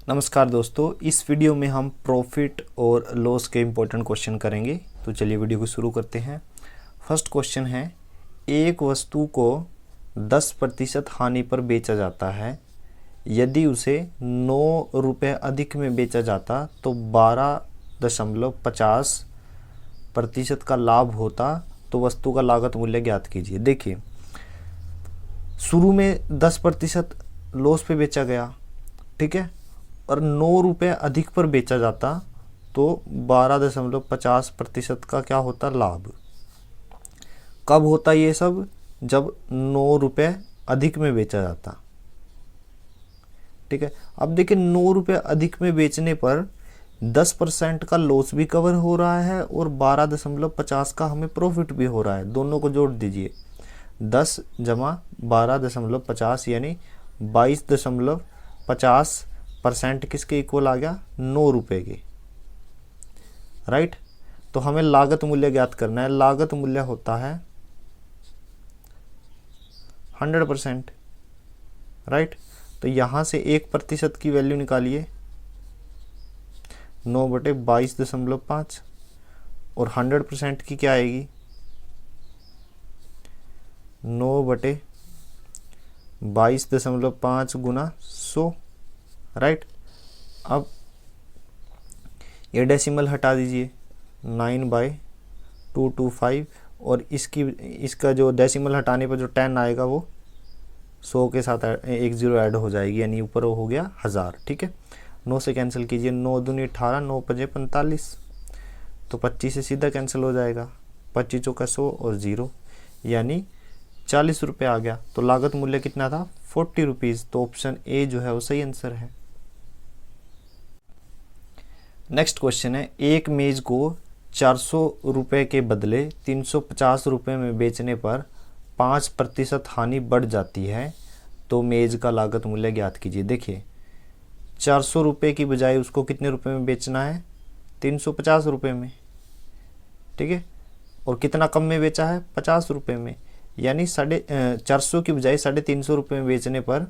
नमस्कार दोस्तों, इस वीडियो में हम प्रॉफिट और लॉस के इम्पोर्टेंट क्वेश्चन करेंगे। तो चलिए वीडियो को शुरू करते हैं। फर्स्ट क्वेश्चन है, एक वस्तु को 10% हानि पर बेचा जाता है। यदि उसे 9 रुपये अधिक में बेचा जाता तो 12.50% का लाभ होता। तो वस्तु का लागत मूल्य ज्ञात कीजिए। देखिए, शुरू में 10% लॉस पे बेचा गया, ठीक है, और 9 रुपये अधिक पर बेचा जाता तो 12.50% का क्या होता, लाभ। कब होता ये सब? जब 9 रुपये अधिक में बेचा जाता। ठीक है, अब देखिए 9 रुपये अधिक में बेचने पर 10% का लॉस भी कवर हो रहा है और 12.50 का हमें प्रॉफिट भी हो रहा है। दोनों को जोड़ दीजिए, 10 जमा 12.50 यानी 22.50% किसके इक्वल आ गया, 9 रुपये के। राइट, तो हमें लागत मूल्य ज्ञात करना है। लागत मूल्य होता है 100%। राइट, तो यहाँ से 1% की वैल्यू निकालिए, 9/22.5, और 100% की क्या आएगी, 9/22.5 गुना 100। राइट, अब ये डेसिमल हटा दीजिए, 9/225, और इसका जो डेसिमल हटाने पर जो 10 आएगा वो 100 के साथ एक ज़ीरो ऐड हो जाएगी, यानी ऊपर हो गया 1000। ठीक है, 9 से कैंसिल कीजिए, 9 दूनी 18, 9 पचे 45, तो 25 से सीधा कैंसिल हो जाएगा, 25 चौका 100 और 0, यानी 40 रुपये आ गया। तो लागत मूल्य कितना था, 40 रुपीज़। तो ऑप्शन ए जो है वो सही आंसर है। नेक्स्ट क्वेश्चन है, एक मेज को 400 रुपये के बदले 350 रुपये में बेचने पर 5% हानि बढ़ जाती है। तो मेज का लागत मूल्य ज्ञात कीजिए। देखिए, 400 रुपये की बजाय उसको कितने रुपए में बेचना है, 350 रुपये में। ठीक है, और कितना कम में बेचा है, 50 रुपये में, यानी 450 की बजाय 350 रुपये में बेचने पर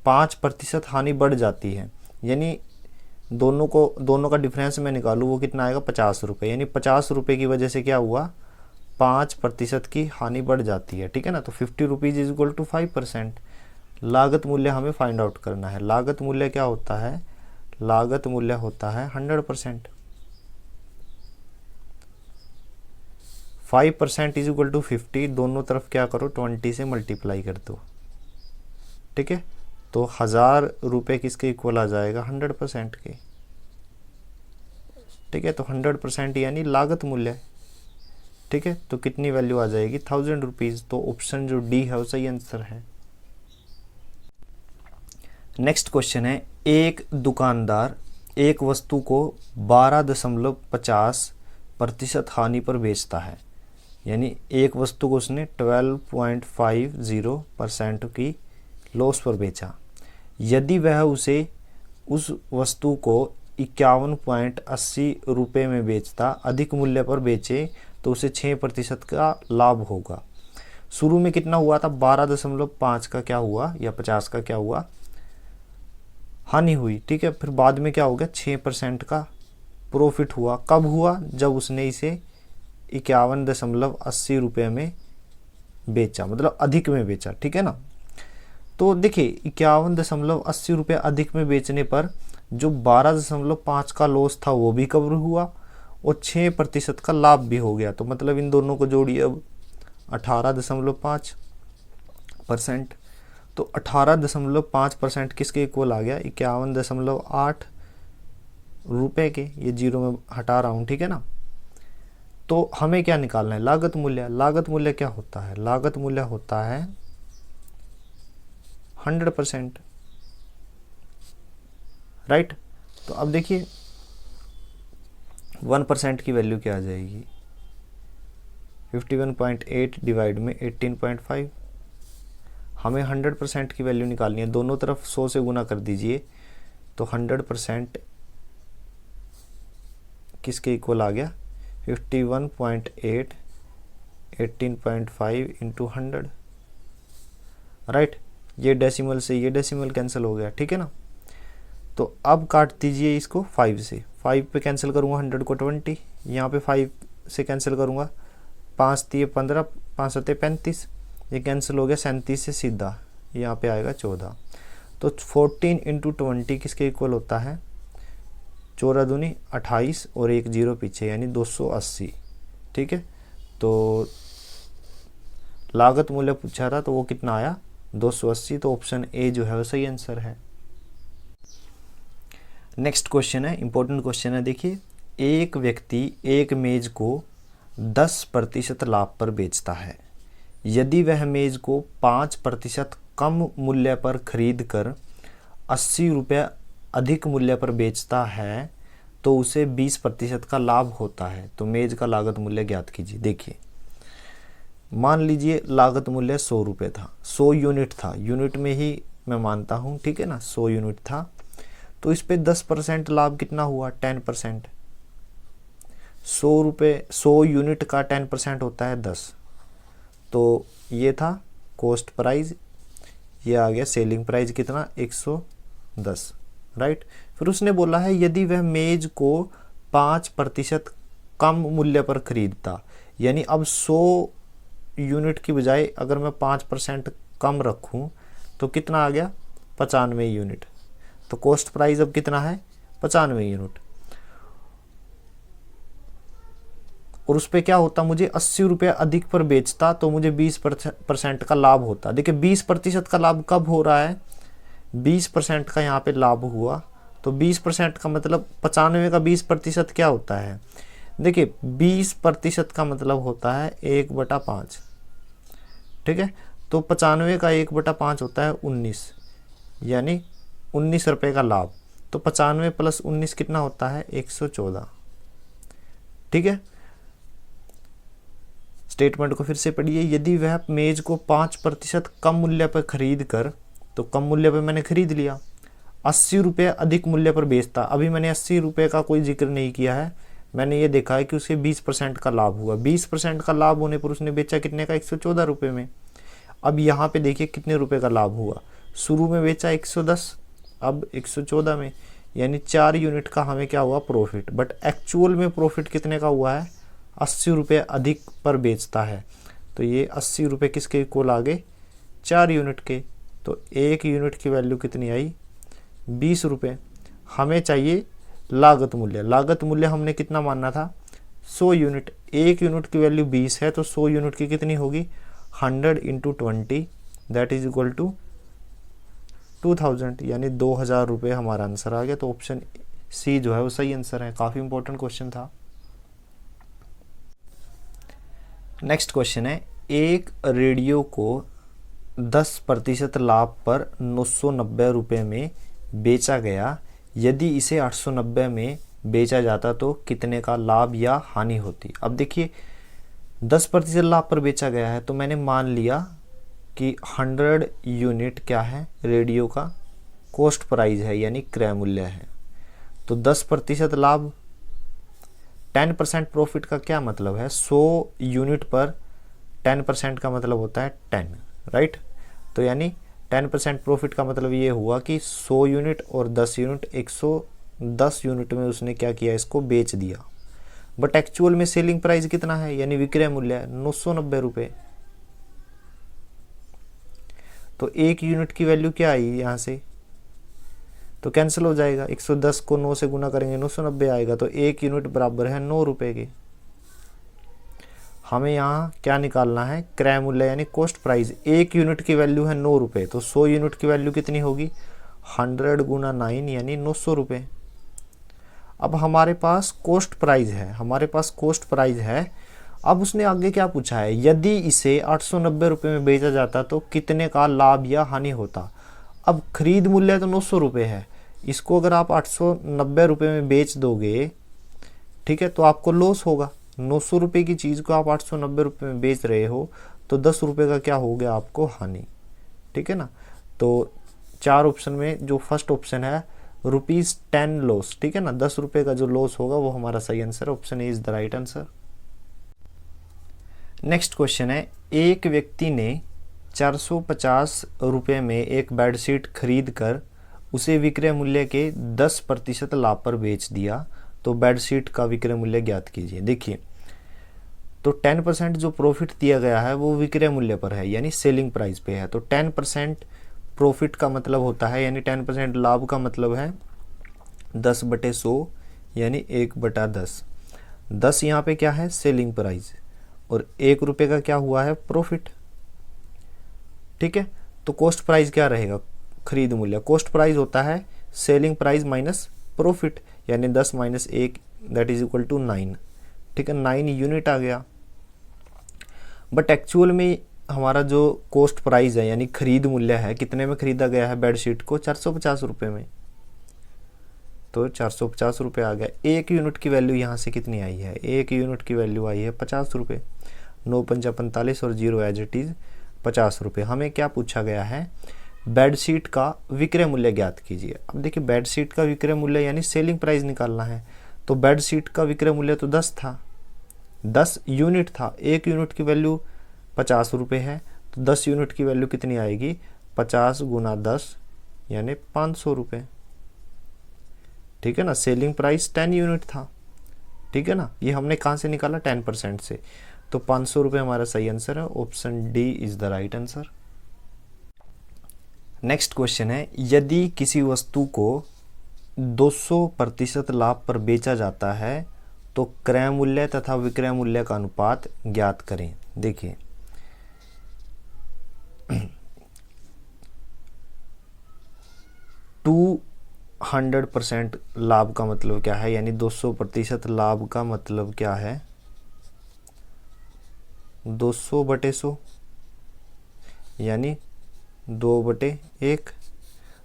5% हानि बढ़ जाती है। यानी दोनों का डिफरेंस मैं निकालूँ वो कितना आएगा, 50 रुपये। यानी 50 रुपये की वजह से क्या हुआ, 5% की हानि बढ़ जाती है। ठीक है ना, तो 50 रुपीज़ इज इक्वल टू 5%। लागत मूल्य हमें फाइंड आउट करना है। लागत मूल्य क्या होता है, लागत मूल्य होता है 100%। 5% इज इक्वल टू 50, दोनों तरफ क्या करो, 20 से मल्टीप्लाई कर दो। ठीक है, तो 1000 रुपये किसके इक्वल आ जाएगा, 100% के। ठीक है, तो 100% यानी लागत मूल्य। ठीक है, तो कितनी वैल्यू आ जाएगी, 1000 रुपीज़। तो ऑप्शन जो डी है वो सही आंसर है। नेक्स्ट क्वेश्चन है, एक दुकानदार एक वस्तु को 12.50% हानि पर बेचता है। यानी एक वस्तु को उसने 12.50% की लॉस पर बेचा। यदि वह उस वस्तु को 51.80 रुपये में बेचता, अधिक मूल्य पर बेचे, तो उसे 6% का लाभ होगा। शुरू में कितना हुआ था, 12.5 का क्या हुआ, या 50 का क्या हुआ, हानि हुई। ठीक है, फिर बाद में क्या हो गया, 6% का प्रॉफिट हुआ। कब हुआ, जब उसने इसे 51.80 रुपये में बेचा, मतलब अधिक में बेचा। ठीक है ना, तो देखिए 51.80 रुपये अधिक में बेचने पर जो 12.5 का लॉस था वो भी कवर हुआ और 6% का लाभ भी हो गया। तो मतलब इन दोनों को जोड़िए अब, 18.5%। तो 18.5% किसके इक्वल आ गया, 51.8 रुपये के। ये जीरो में हटा रहा हूँ, ठीक है ना। तो हमें क्या निकालना है, लागत मूल्य। लागत मूल्य क्या होता है, लागत मूल्य होता है 100%। राइट, तो अब देखिए 1% की वैल्यू क्या आ जाएगी, 51.8 डिवाइड में 18.5। हमें 100% की वैल्यू निकालनी है, दोनों तरफ 100 से गुना कर दीजिए, तो 100% किसके इक्वल आ गया, 51.8 18.5 इंटू 100। राइट, ये डेसिमल से ये डेसिमल कैंसिल हो गया, ठीक है ना। तो अब काट दीजिए इसको 5 से, 5 पे कैंसिल करूँगा 100 को 20, यहाँ पे 5 से कैंसिल करूँगा, 5 तिये 15, 5 सत्ते 35, ये कैंसिल हो गया, 37 से सीधा यहाँ पे आएगा 14। तो 14 इंटू 20 किसके इक्वल होता है, 14 दूनी 28 और एक जीरो पीछे यानी 280। ठीक है, तो लागत मूल्य पूछा था तो वो कितना आया 280, तो ऑप्शन ए जो है वो सही आंसर है। नेक्स्ट क्वेश्चन है, इंपॉर्टेंट क्वेश्चन है, देखिए एक व्यक्ति एक मेज को 10% लाभ पर बेचता है। यदि वह मेज को 5% कम मूल्य पर खरीद कर 80 रुपये अधिक मूल्य पर बेचता है तो उसे 20% का लाभ होता है। तो मेज का लागत मूल्य ज्ञात कीजिए। देखिए मान लीजिए लागत मूल्य 100 रुपये था, 100 यूनिट था, यूनिट में ही मैं मानता हूँ, ठीक है ना, 100 यूनिट था, तो इस पे 10% लाभ कितना हुआ, 10%। 100 यूनिट का 10% होता है 10। तो ये था कॉस्ट प्राइस, ये आ गया सेलिंग प्राइस कितना 110, राइट। फिर उसने बोला है यदि वह मेज को 5% कम मूल्य पर खरीदता, यानी अब 100 यूनिट की बजाय अगर मैं 5% कम रखूं तो कितना आ गया 95 यूनिट। तो कॉस्ट प्राइस अब कितना है 95 यूनिट, और उस पर क्या होता, मुझे 80 रुपये अधिक पर बेचता तो मुझे 20% का लाभ होता। देखिए 20% का लाभ कब हो रहा है, 20% का यहाँ पे लाभ हुआ, तो 20% का मतलब 95 का 20% क्या होता है, देखिए 20% का मतलब होता है 1/5, ठीक है। तो 95 का 1/5 होता है 19, यानी 19 रुपये का लाभ। तो 95 + 19 कितना होता है 114, ठीक है। स्टेटमेंट को फिर से पढ़िए, यदि वह मेज को 5% कम मूल्य पर खरीद कर, तो कम मूल्य पर मैंने खरीद लिया, 80 रुपये अधिक मूल्य पर बेचता। अभी मैंने 80 रुपये का कोई जिक्र नहीं किया है, मैंने ये देखा है कि उसे 20% का लाभ हुआ। 20% का लाभ होने पर उसने बेचा कितने का 114 रुपये में। अब यहाँ पे देखिए कितने रुपए का लाभ हुआ, शुरू में बेचा 110, अब 114 में, यानी 4 यूनिट का हमें क्या हुआ प्रॉफिट। बट एक्चुअल में प्रॉफिट कितने का हुआ है 80 रुपये अधिक पर बेचता है। तो ये 80 रुपये किसके इक्वल आ गए 4 यूनिट के। तो 1 यूनिट की वैल्यू कितनी आई 20 रुपये। हमें चाहिए लागत मूल्य, लागत मूल्य हमने कितना मानना था 100 यूनिट। 1 यूनिट की वैल्यू 20 है तो 100 यूनिट की कितनी होगी 100 × 20 दैट इज इक्वल टू 2000, यानी 2000 रुपये हमारा आंसर आ गया। तो ऑप्शन सी जो है वो सही आंसर है। काफ़ी इंपॉर्टेंट क्वेश्चन था। नेक्स्ट क्वेश्चन है, एक रेडियो को 10% लाभ पर 990 रुपये में बेचा गया, यदि इसे 890 में बेचा जाता तो कितने का लाभ या हानि होती। अब देखिए 10% लाभ पर बेचा गया है, तो मैंने मान लिया कि 100 यूनिट क्या है रेडियो का कॉस्ट प्राइस है, यानी क्रय मूल्य है। तो 10% लाभ 10% प्रॉफिट का क्या मतलब है, 100 यूनिट पर 10% का मतलब होता है 10, राइट। तो यानी 10% प्रॉफिट का मतलब ये हुआ कि 100 यूनिट और 10 यूनिट 110 यूनिट में उसने क्या किया इसको बेच दिया। बट एक्चुअल में सेलिंग प्राइस कितना है, यानी विक्रय मूल्य 990 रुपये। तो 1 यूनिट की वैल्यू क्या आई यहाँ से, तो कैंसिल हो जाएगा, 110 को 9 से गुना करेंगे 990 आएगा। तो 1 यूनिट बराबर है 9 रुपये के। हमें यहाँ क्या निकालना है क्रय मूल्य यानी कॉस्ट प्राइस। 1 यूनिट की वैल्यू है 9 रुपये, तो 100 यूनिट की वैल्यू कितनी होगी 100 × 9 यानी 900 रुपये। अब हमारे पास कॉस्ट प्राइस है, हमारे पास कॉस्ट प्राइस है। अब उसने आगे क्या पूछा है, यदि इसे 890 रुपये में बेचा जाता तो कितने का लाभ या हानि होता। अब खरीद मूल्य तो 900 रुपये है, इसको अगर आप 890 रुपये में बेच दोगे, ठीक है, तो आपको लॉस होगा। 900 रुपये की चीज़ को आप 890 रुपये में बेच रहे हो, तो 10 रुपये का क्या हो गया आपको हानि, ठीक है ना। तो 4 ऑप्शन में जो फर्स्ट ऑप्शन है ₹10 लॉस, ठीक है ना, 10 रुपये का जो लॉस होगा वो हमारा सही answer, option A is the right answer. Next question है, एक व्यक्ति ने 450 रुपये में एक बेडशीट खरीद कर उसे विक्रय मूल्य के 10% लाभ पर बेच दिया तो बेडशीट का विक्रय मूल्य ज्ञात कीजिए। देखिए, तो 10% जो प्रॉफिट दिया गया है वो विक्रय मूल्य पर है, यानी सेलिंग प्राइस पे है। तो 10% प्रॉफिट का मतलब होता है, यानी 10% लाभ का मतलब है 10/100, यानी 1/10। 10 यहाँ पे क्या है, सेलिंग प्राइस, और 1 रुपये का क्या हुआ है, प्रॉफिट। ठीक है, तो कॉस्ट प्राइस क्या रहेगा, खरीद मूल्य। कॉस्ट प्राइस होता है सेलिंग प्राइस माइनस प्रॉफिट, यानी 10 - 1 दैट इज इक्वल टू 9। ठीक है, 9 यूनिट आ गया। बट एक्चुअल में हमारा जो कॉस्ट प्राइस है यानी खरीद मूल्य है, कितने में खरीदा गया है बेडशीट को, 450 रुपये में। तो 450 रुपये आ गया। 1 यूनिट की वैल्यू यहाँ से कितनी आई है, 1 यूनिट की वैल्यू आई है 50 रुपये। 9 × 5 = 45 और 0 एज इट इज़ 50 रुपये। हमें क्या पूछा गया है, बेडशीट का विक्रय मूल्य ज्ञात कीजिए। अब देखिए, बेडशीट का विक्रय मूल्य यानी सेलिंग प्राइस निकालना है। तो बेडशीट का विक्रय मूल्य तो 10 था, 10 यूनिट था। 1 यूनिट की वैल्यू 50 रुपये है, तो 10 यूनिट की वैल्यू कितनी आएगी, 50 × 10 यानी 500 रुपये। ठीक है ना, सेलिंग प्राइस 10 यूनिट था। ठीक है ना, ये हमने कहाँ से निकाला, 10% से। तो 500 रुपये हमारा सही आंसर है, option D is the right answer. Next question है, यदि किसी वस्तु को 200% लाभ पर बेचा जाता है तो क्रय मूल्य तथा विक्रय मूल्य का अनुपात ज्ञात करें। देखिए, 200% लाभ का मतलब क्या है, यानी 200% लाभ का मतलब क्या है, 200/100 यानी 2/1।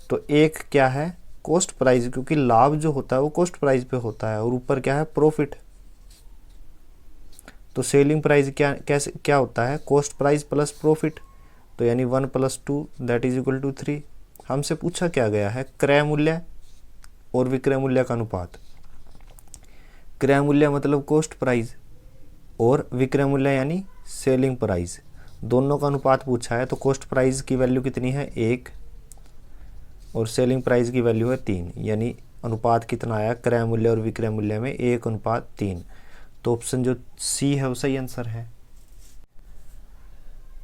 तो 1 क्या है, कॉस्ट प्राइस, क्योंकि लाभ जो होता है वो कॉस्ट प्राइस पे होता है, और ऊपर क्या है, प्रॉफिट। तो सेलिंग प्राइस क्या होता है, कॉस्ट प्राइस प्लस प्रॉफिट। तो यानी 1 + 2 दैट इज इक्वल टू 3। हमसे पूछा क्या गया है, क्रय मूल्य और विक्रय मूल्य का अनुपात। क्रय मूल्य मतलब कॉस्ट प्राइस, और विक्रय मूल्य यानी सेलिंग प्राइस, दोनों का अनुपात पूछा है। तो कॉस्ट प्राइस की वैल्यू कितनी है, 1, और सेलिंग प्राइस की वैल्यू है 3, यानी अनुपात कितना आया, क्रय मूल्य और विक्रय मूल्य में 1:3। तो ऑप्शन जो सी है वो सही आंसर है।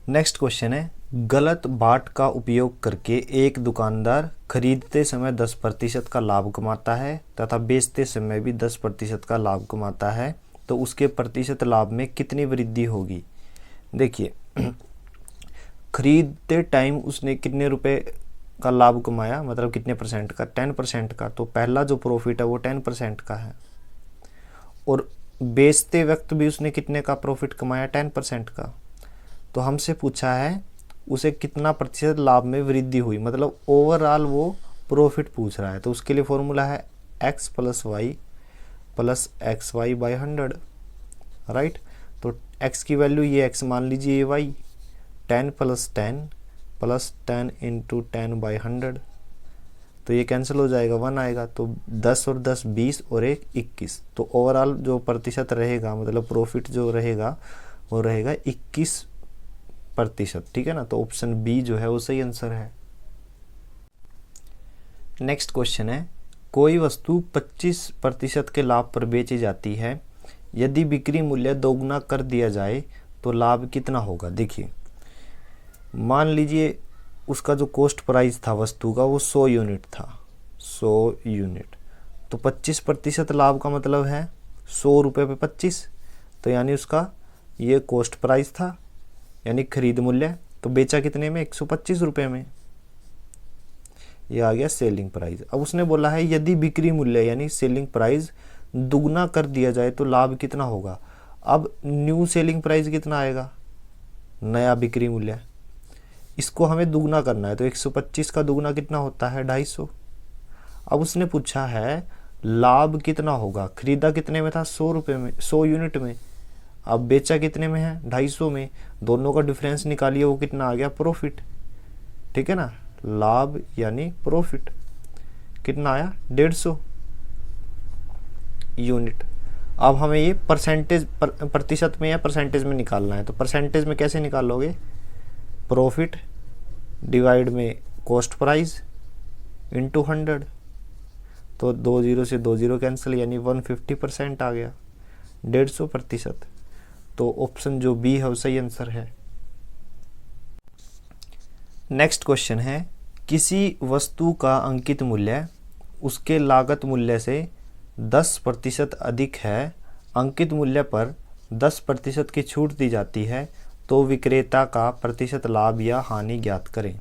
नेक्स्ट क्वेश्चन है, गलत बाट का उपयोग करके एक दुकानदार खरीदते समय 10% का लाभ कमाता है तथा बेचते समय भी 10% का लाभ कमाता है, तो उसके प्रतिशत लाभ में कितनी वृद्धि होगी। देखिए, खरीदते टाइम उसने कितने रुपए का लाभ कमाया, मतलब कितने परसेंट का, 10% का। तो पहला जो प्रॉफिट है वो 10% का है, और बेचते वक्त भी उसने कितने का प्रॉफिट कमाया, 10% का। तो हमसे पूछा है उसे कितना प्रतिशत लाभ में वृद्धि हुई, मतलब ओवरऑल वो प्रॉफिट पूछ रहा है। तो उसके लिए फॉर्मूला है x + y + xy/100, राइट। तो x की वैल्यू ये x मान लीजिए, ये y, 10 + 10 + 10 × 10/100, तो ये कैंसिल हो जाएगा, 1 आएगा। तो 10 और 10 20 और 1 21। तो ओवरऑल जो प्रतिशत रहेगा, मतलब प्रॉफिट जो रहेगा वो रहेगा 21%। ठीक है ना, तो ऑप्शन बी जो है वो सही आंसर है। नेक्स्ट क्वेश्चन है, कोई वस्तु 25% के लाभ पर बेची जाती है, यदि बिक्री मूल्य दोगुना कर दिया जाए तो लाभ कितना होगा। देखिए, मान लीजिए उसका जो कॉस्ट प्राइस था वस्तु का वो 100 यूनिट था, 100 यूनिट। तो 25% लाभ का मतलब है 100 रुपये पे 25, तो यानी उसका ये कॉस्ट प्राइस था यानी खरीद मूल्य, तो बेचा कितने में, 125 रुपये में। ये आ गया सेलिंग प्राइस। अब उसने बोला है यदि बिक्री मूल्य यानी सेलिंग प्राइस दुगना कर दिया जाए तो लाभ कितना होगा। अब न्यू सेलिंग प्राइस कितना आएगा, नया बिक्री मूल्य, इसको हमें दुगना करना है। तो 125 का दुगना कितना होता है, 250। अब उसने पूछा है लाभ कितना होगा, खरीदा कितने में था, 100 रुपये में, 100 यूनिट में। अब बेचा कितने में है, 250 में। दोनों का डिफरेंस निकालिए, वो कितना आ गया, प्रॉफिट। ठीक है ना, लाभ यानी प्रॉफिट कितना आया, 150 यूनिट। अब हमें ये परसेंटेज प्रतिशत में या परसेंटेज में निकालना है। तो परसेंटेज में कैसे निकालोगे, प्रॉफिट डिवाइड में कॉस्ट प्राइस इंटू 100, तो 2 जीरो से 2 जीरो कैंसिल, यानी 150% आ गया, 150%। तो ऑप्शन जो बी है वो सही आंसर है। नेक्स्ट क्वेश्चन है, किसी वस्तु का अंकित मूल्य उसके लागत मूल्य से 10% अधिक है, अंकित मूल्य पर 10% की छूट दी जाती है, तो विक्रेता का प्रतिशत लाभ या हानि ज्ञात करें।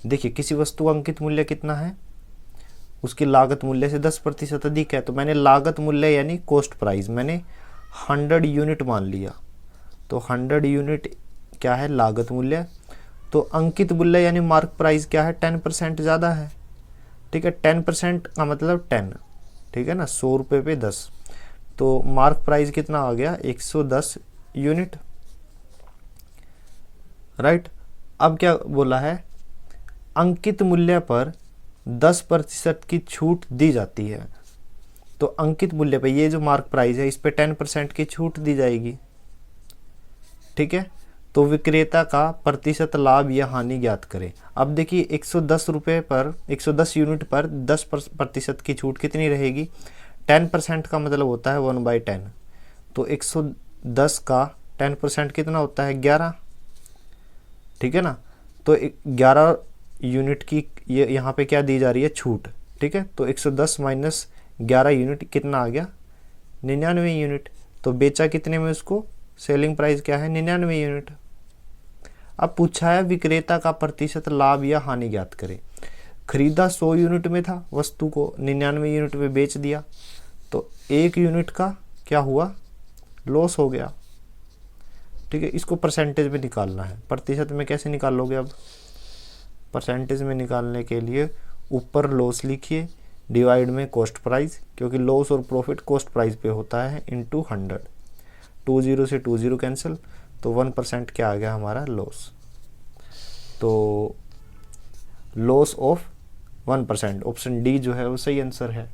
देखिए, किसी वस्तु का अंकित मूल्य कितना है, उसकी लागत मूल्य से 10% अधिक है, तो मैंने लागत मूल्य यानी कॉस्ट प्राइस मैंने 100 यूनिट मान लिया, तो 100 यूनिट क्या है, लागत मूल्य। तो अंकित मूल्य यानी मार्क प्राइस क्या है, 10% ज़्यादा है, ठीक है। 10% का मतलब 10, ठीक है ना, 100 रुपये पे 10, तो मार्क प्राइस कितना आ गया, 110 यूनिट, राइट। अब क्या बोला है, अंकित मूल्य पर 10% की छूट दी जाती है, तो अंकित मूल्य पे ये जो मार्क प्राइस है इस पे 10% की छूट दी जाएगी, ठीक है। तो विक्रेता का प्रतिशत लाभ या हानि ज्ञात करें। अब देखिए 110 रुपये पर 110 यूनिट पर 10% की छूट कितनी रहेगी, 10% का मतलब होता है 1/10, तो 110 का 10% कितना होता है, 11, ठीक है ना। तो 11 यूनिट की ये यहाँ पे क्या दी जा रही है, छूट, ठीक है। तो 110 माइनस 11 यूनिट कितना आ गया, 99 यूनिट। तो बेचा कितने में उसको, सेलिंग प्राइस क्या है, 99 यूनिट। अब पूछा है विक्रेता का प्रतिशत लाभ या हानि ज्ञात करें। खरीदा 100 यूनिट में था, वस्तु को 99 यूनिट में बेच दिया, तो 1 यूनिट का क्या हुआ, लॉस हो गया, ठीक है। इसको परसेंटेज में निकालना है, प्रतिशत में कैसे निकालोगे, अब परसेंटेज में निकालने के लिए ऊपर लॉस लिखिए, डिवाइड में कॉस्ट प्राइस, क्योंकि लॉस और प्रॉफिट कॉस्ट प्राइस पे होता है, इंटू 100, 2 जीरो से 2 जीरो कैंसिल, तो 1% क्या आ गया हमारा, लॉस। तो लॉस ऑफ 1%, ऑप्शन डी जो है वो सही आंसर है।